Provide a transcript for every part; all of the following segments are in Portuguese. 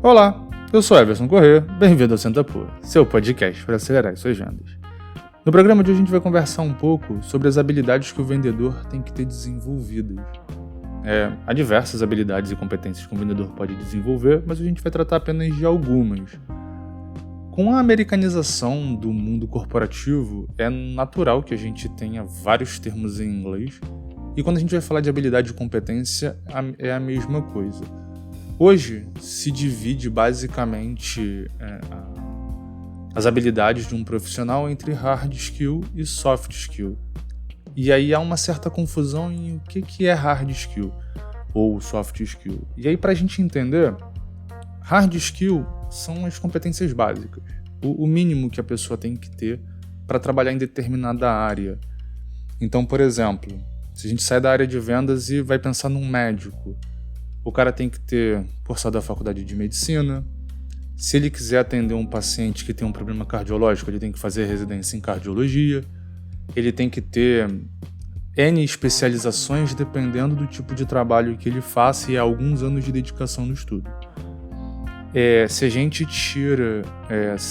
Olá, eu sou Everson Corrêa, bem-vindo ao Senta Pô, seu podcast para acelerar suas vendas. No programa de hoje a gente vai conversar um pouco sobre as habilidades que o vendedor tem que ter desenvolvidas. Há diversas habilidades e competências que um vendedor pode desenvolver, mas a gente vai tratar apenas de algumas. Com a americanização do mundo corporativo, é natural que a gente tenha vários termos em inglês, e quando a gente vai falar de habilidade e competência, é a mesma coisa. Hoje se divide basicamente as habilidades de um profissional entre hard skill e soft skill. E aí há uma certa confusão em o que é hard skill ou soft skill. E aí, para a gente entender, hard skill são as competências básicas, o mínimo que a pessoa tem que ter para trabalhar em determinada área. Então, por exemplo, se a gente sai da área de vendas e vai pensar num médico, o cara tem que ter cursado a faculdade de medicina. Se ele quiser atender um paciente que tem um problema cardiológico, ele tem que fazer residência em cardiologia. Ele tem que ter N especializações dependendo do tipo de trabalho que ele faça e alguns anos de dedicação no estudo. Se a gente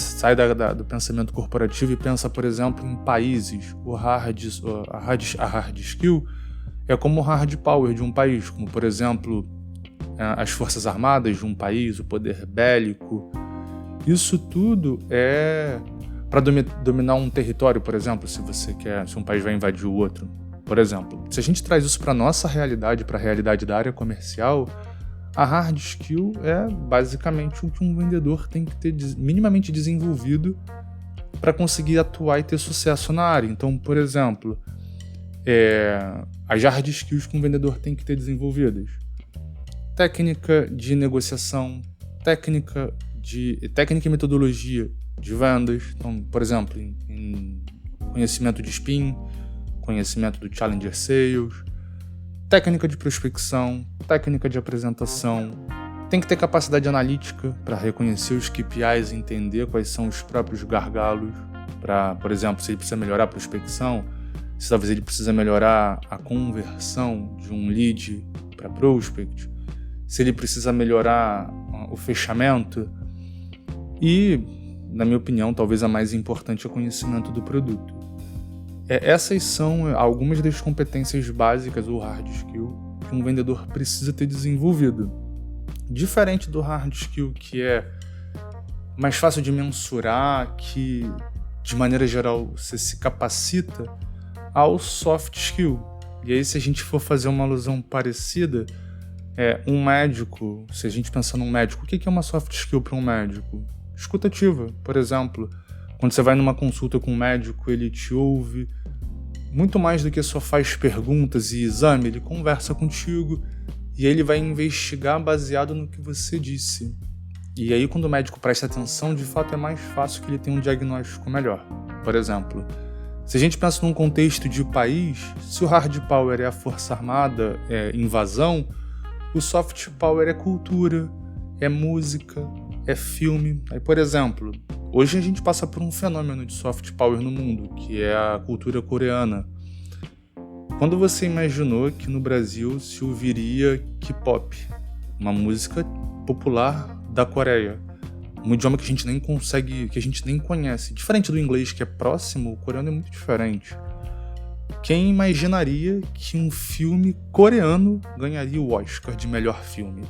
sai do pensamento corporativo e pensa, por exemplo, em países, a hard skill é como o hard power de um país, como, por exemplo, as forças armadas de um país, o poder bélico. Isso tudo é para dominar um território, por exemplo, se um país vai invadir o outro, por exemplo. Se a gente traz isso para a nossa realidade, para a realidade da área comercial, a hard skill é basicamente o que um vendedor tem que ter minimamente desenvolvido para conseguir atuar e ter sucesso na área. Então, por exemplo, as hard skills que um vendedor tem que ter desenvolvidas: técnica de negociação, técnica e metodologia de vendas. Então, por exemplo, em conhecimento de spin, conhecimento do Challenger Sales, técnica de prospecção, técnica de apresentação. Tem que ter capacidade analítica para reconhecer os KPIs e entender quais são os próprios gargalos. Por exemplo, se ele precisa melhorar a prospecção, se talvez ele precisa melhorar a conversão de um lead para prospect, se ele precisa melhorar o fechamento. E, na minha opinião, talvez a mais importante é o conhecimento do produto. Essas são algumas das competências básicas, ou hard skill, que um vendedor precisa ter desenvolvido. Diferente do hard skill, que é mais fácil de mensurar, que, de maneira geral, você se capacita, ao soft skill. E aí, se a gente for fazer uma alusão parecida, um médico, se a gente pensar num médico, o que é uma soft skill para um médico? Escutativa, por exemplo. Quando você vai numa consulta com um médico, ele te ouve muito mais do que só faz perguntas e exame, ele conversa contigo e ele vai investigar baseado no que você disse. E aí, quando o médico presta atenção, de fato é mais fácil que ele tenha um diagnóstico melhor. Por exemplo, se a gente pensa num contexto de país, se o hard power é a força armada, é invasão, o soft power é cultura, é música, é filme. Aí, por exemplo, hoje a gente passa por um fenômeno de soft power no mundo, que é a cultura coreana. Quando você imaginou que no Brasil se ouviria K-pop, uma música popular da Coreia, um idioma que a gente nem consegue, que a gente nem conhece. Diferente do inglês, que é próximo, o coreano é muito diferente. Quem imaginaria que um filme coreano ganharia o Oscar de melhor filme?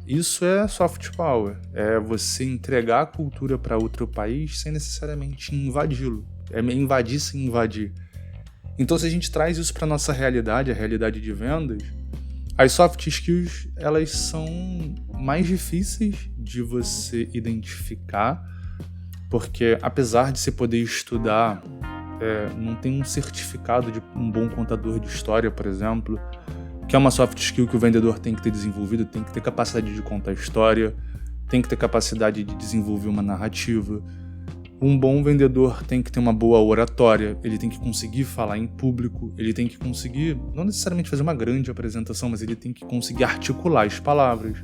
Isso é soft power, é você entregar a cultura para outro país sem necessariamente invadi-lo, é invadir sem invadir. Então, se a gente traz isso para nossa realidade, a realidade de vendas, as soft skills, elas são mais difíceis de você identificar, porque apesar de você poder estudar, não tem um certificado de um bom contador de história, por exemplo, que é uma soft skill que o vendedor tem que ter desenvolvido, tem que ter capacidade de contar história, tem que ter capacidade de desenvolver uma narrativa. Um bom vendedor tem que ter uma boa oratória, ele tem que conseguir falar em público, ele tem que conseguir, não necessariamente fazer uma grande apresentação, mas ele tem que conseguir articular as palavras.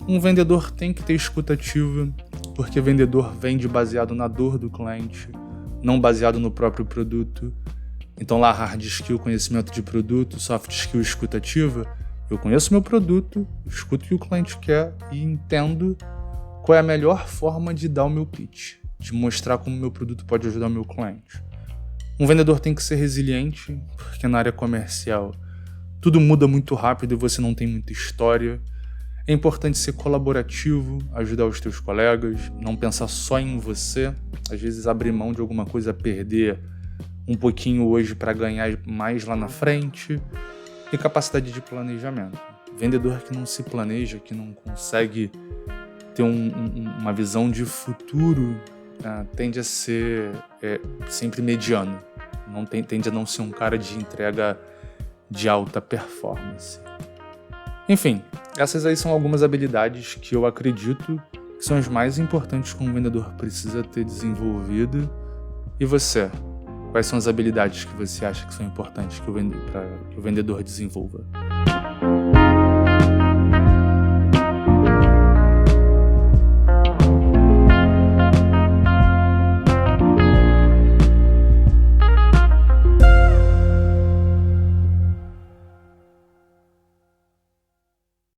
Um vendedor tem que ter escutativa, porque vendedor vende baseado na dor do cliente, não baseado no próprio produto. Então lá, hard skill, conhecimento de produto, soft skill, escutativa. Eu conheço meu produto, escuto o que o cliente quer e entendo qual é a melhor forma de dar o meu pitch, de mostrar como o meu produto pode ajudar o meu cliente. Um vendedor tem que ser resiliente, porque na área comercial tudo muda muito rápido e você não tem muita história. É importante ser colaborativo, ajudar os teus colegas, não pensar só em você. Às vezes abrir mão de alguma coisa, perder um pouquinho hoje para ganhar mais lá na frente. E capacidade de planejamento. Vendedor que não se planeja, que não consegue ter uma visão de futuro, tende a ser sempre mediano. Tende a não ser um cara de entrega de alta performance. Enfim, essas aí são algumas habilidades que eu acredito que são as mais importantes que um vendedor precisa ter desenvolvido. E você? Quais são as habilidades que você acha que são importantes para que o vendedor desenvolva?